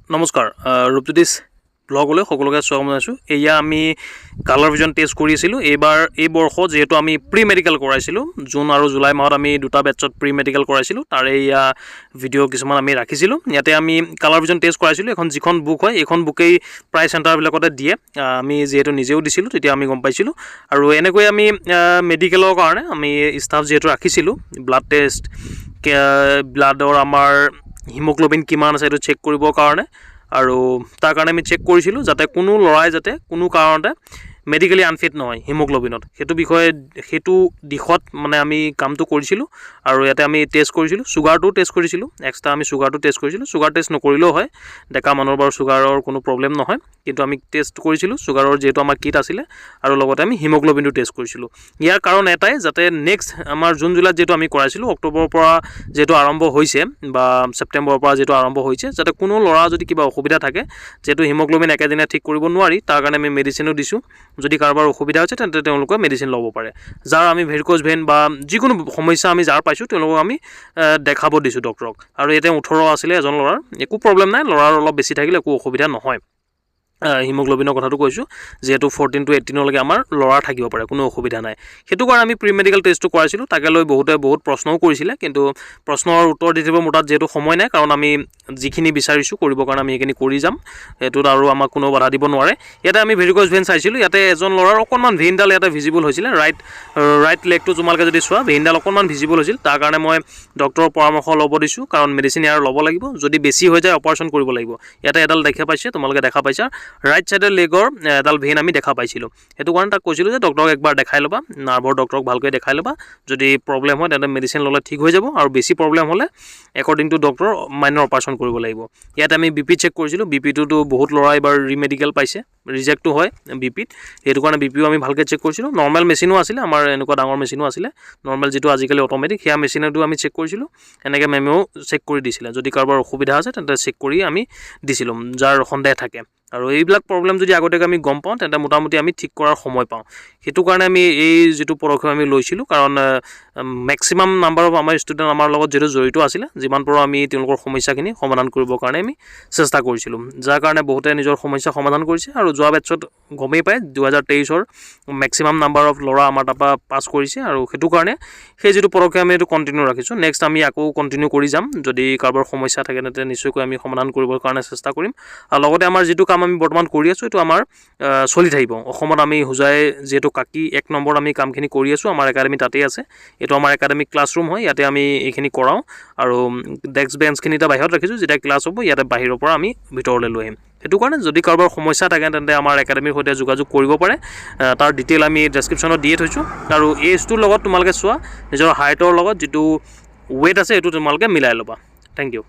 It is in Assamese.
নমস্কাৰ ৰূপজ্যোতিষ ব্লগলৈ সকলোকে স্বাগতম জনাইছোঁ। এয়া আমি কালাৰ ভিজন টেষ্ট কৰি আছিলোঁ। এই বৰ্ষ যেহেতু আমি প্ৰি মেডিকেল কৰাইছিলোঁ, জুন আৰু জুলাই মাহত আমি দুটা বেটছত প্ৰি মেডিকেল কৰাইছিলোঁ, তাৰে এয়া ভিডিঅ' কিছুমান আমি ৰাখিছিলোঁ। ইয়াতে আমি কালাৰ ভিজন টেষ্ট কৰাইছিলোঁ। এখন যিখন বুক হয় এইখন বুকেই প্ৰায় চেণ্টাৰবিলাকতে দিয়ে। আমি যিহেতু নিজেও দিছিলোঁ তেতিয়া আমি গম পাইছিলোঁ। আৰু এনেকৈ আমি মেডিকেলৰ কাৰণে আমি ষ্টাফ যিহেতু ৰাখিছিলোঁ, ব্লাড টেষ্ট, ব্লাডৰ আমাৰ হিমোগ্লোবিন কিমান আছে এইটো চেক কৰিবৰ কাৰণে, আৰু তাৰ কাৰণে আমি চেক কৰিছিলোঁ যাতে কোনো ল'ৰাই যাতে কোনো কাৰণতে মেডিকেলি আনফিট নহয় হিমোগ্লোবিনত, সেইটো দিশত মানে আমি কামটো কৰিছিলোঁ। আৰু ইয়াতে আমি টেষ্ট কৰিছিলোঁ, চুগাৰটো টেষ্ট কৰিছিলোঁ, এক্সট্ৰা আমি চুগাৰটো টেষ্ট কৰিছিলোঁ। চুগাৰ টেষ্ট নকৰিলেও হয়, ডেকা মানুহৰ বাৰু চুগাৰৰ কোনো প্ৰব্লেম নহয়, কিন্তু আমি টেষ্ট কৰিছিলোঁ চুগাৰৰ যিহেতু আমাৰ কিট আছিলে, আৰু লগতে আমি হিমোগ্লোবিনটো টেষ্ট কৰিছিলোঁ। ইয়াৰ কাৰণ এটাই, যাতে নেক্সট আমাৰ জুন জুলাইত যিহেতু আমি কৰাইছিলোঁ, অক্টোবৰৰ পৰা যিহেতু আৰম্ভ হৈছে বা ছেপ্টেম্বৰৰ পৰা যিহেতু আৰম্ভ হৈছে, যাতে কোনো ল'ৰা যদি কিবা অসুবিধা থাকে, যিহেতু হিমোগ্লোবিন একেদিনাই ঠিক কৰিব নোৱাৰি, তাৰ কাৰণে আমি মেডিচিনো দিছোঁ। যদি কাৰোবাৰ অসুবিধা হৈছে তেন্তে তেওঁলোকে মেডিচিন ল'ব পাৰে। যাৰ আমি ভেৰিক'জ ভেইন বা যিকোনো সমস্যা আমি যাৰ পাইছোঁ তেওঁলোকক আমি দেখাব দিছোঁ ডক্টৰক। আৰু এতিয়া 18 আছিলে এজন ল'ৰাৰ, একো প্ৰব্লেম নাই, ল'ৰাৰ অলপ বেছি থাকিলে একো অসুবিধা নহয়। হিমোগ্লোবিনৰ কথাটো কৈছোঁ, যিহেতু 14 to 18লৈকে আমাৰ ল'ৰা থাকিব পাৰে, কোনো অসুবিধা নাই। সেইটো কাৰণে আমি প্ৰি মেডিকেল টেষ্টটো কৰাইছিলোঁ। তাকে লৈ বহুত প্ৰশ্নও কৰিছিলে, কিন্তু প্ৰশ্নৰ উত্তৰ দি দিব মোৰ তাত যিহেতু সময় নাই, কাৰণ আমি যিখিনি বিচাৰিছোঁ কৰিবৰ কাৰণে আমি সেইখিনি কৰি যাম। সেইটোত আৰু আমাক কোনো বাধা দিব নোৱাৰে। ইয়াতে আমি ভেৰিক'জ ভেইন চাইছিলোঁ। ইয়াতে এজন ল'ৰাৰ অকণমান ভেইনডাল ইয়াতে ভিজিবল হৈছিলে, ৰাইট লেগটো তোমালোকে যদি চোৱা, ভেইনডাল অকণমান ভিজিবল হৈছিল। তাৰ কাৰণে মই ডক্টৰৰ পৰামৰ্শ ল'ব দিছোঁ, কাৰণ মেডিচিন ইয়াৰ ল'ব লাগিব। যদি বেছি হৈ যায় অপাৰেশ্যন কৰিব লাগিব। ইয়াতে এডাল দেখা পাইছে, তোমালোকে দেখা পাইছা, ৰাইট ছাইডৰ লেগৰ এডাল ভেইন আমি দেখা পাইছিলোঁ। সেইটো কাৰণে তাক কৈছিলোঁ যে ডক্টৰক একবাৰ দেখাই ল'বা, নাৰ্ভৰ ডক্টৰক ভালকৈ দেখাই ল'বা। যদি প্ৰব্লেম হয় তেন্তে মেডিচিন ল'লে ঠিক হৈ যাব, আৰু বেছি প্ৰব্লেম হ'লে according to doctor minor operation কৰিব লাগিব। ইয়াতে আমি বি পি চেক কৰিছিলোঁ। বি পিটোতো বহুত ল'ৰা এইবাৰ ৰিমেডিকেল পাইছে, ৰিজেক্টটো হয় বি পিত, সেইটো কাৰণে বি পিও আমি ভালকৈ চেক কৰিছিলোঁ। নৰ্মেল মেচিনো আছিলে, আমাৰ এনেকুৱা ডাঙৰ মেচিনো আছিলে, নৰ্মেল যিটো আজিকালি অট'মেটিক, সেয়া মেচিনেতো আমি চেক কৰিছিলোঁ। এনেকৈ মেমেও চেক কৰি দিছিলে। যদি কাৰোবাৰ অসুবিধা আছে তেন্তে চেক কৰি আমি দিছিলোঁ, যাৰ সন্দেহ থাকে। আৰু এইবিলাক প্ৰব্লেম যদি আগতীয়াকৈ আমি গম পাওঁ তেন্তে মোটামুটি আমি ঠিক কৰাৰ সময় পাওঁ। সেইটো কাৰণে আমি এই যিটো পদক্ষেপ আমি লৈছিলোঁ, কাৰণ মেক্সিমাম নাম্বাৰ অফ আমাৰ ষ্টুডেণ্ট আমাৰ লগত যিহেতু জড়িত আছিলে, যিমান পাৰোঁ আমি তেওঁলোকৰ সমস্যাখিনি সমাধান কৰিবৰ কাৰণে আমি চেষ্টা কৰিছিলোঁ, যাৰ কাৰণে বহুতে নিজৰ সমস্যা সমাধান কৰিছে। আৰু যোৱা বেটছত গমেই পায় 2023ৰ মেক্সিমাম নাম্বাৰ অফ ল'ৰা আমাৰ তাৰপৰা পাছ কৰিছে। আৰু সেইটো কাৰণে সেই যিটো পদক্ষেপ আমি এইটো কণ্টিনিউ ৰাখিছোঁ। নেক্সট আমি আকৌ কণ্টিনিউ কৰি যাম। যদি কাৰোবাৰ সমস্যা থাকে তেন্তে নিশ্চয়কৈ আমি সমাধান কৰিবৰ কাৰণে চেষ্টা কৰিম। আৰু লগতে আমাৰ যিটো কাম আমি বৰ্তমান কৰি আছোঁ, এইটো আমাৰ চলি থাকিব। অসমত আমি হোজাই যিহেতু কাকি 1 নম্বৰ আমি কামখিনি কৰি আছোঁ, আমাৰ একাডেমি তাতেই আছে। এইটো আমাৰ একাডেমিক ক্লাছৰুম হয়, ইয়াতে আমি এইখিনি কৰাওঁ। আৰু ডেস্ক বেঞ্চখিনি এতিয়া বাহিৰত ৰাখিছোঁ, যেতিয়া ক্লাছ হ'ব ইয়াতে বাহিৰৰ পৰা আমি ভিতৰলৈ লৈ আহিম। সেইটো কাৰণে যদি কাৰোবাৰ সমস্যা থাকে তেন্তে আমাৰ একাডেমিৰ সৈতে যোগাযোগ কৰিব পাৰে। তাৰ ডিটেইল আমি ডেছক্ৰিপশ্যনত দিয়ে থৈছোঁ। আৰু এইজটোৰ লগত তোমালোকে চোৱা, নিজৰ হাইটৰ লগত যিটো ৱেইট আছে এইটো তোমালোকে মিলাই ল'বা। Thank U.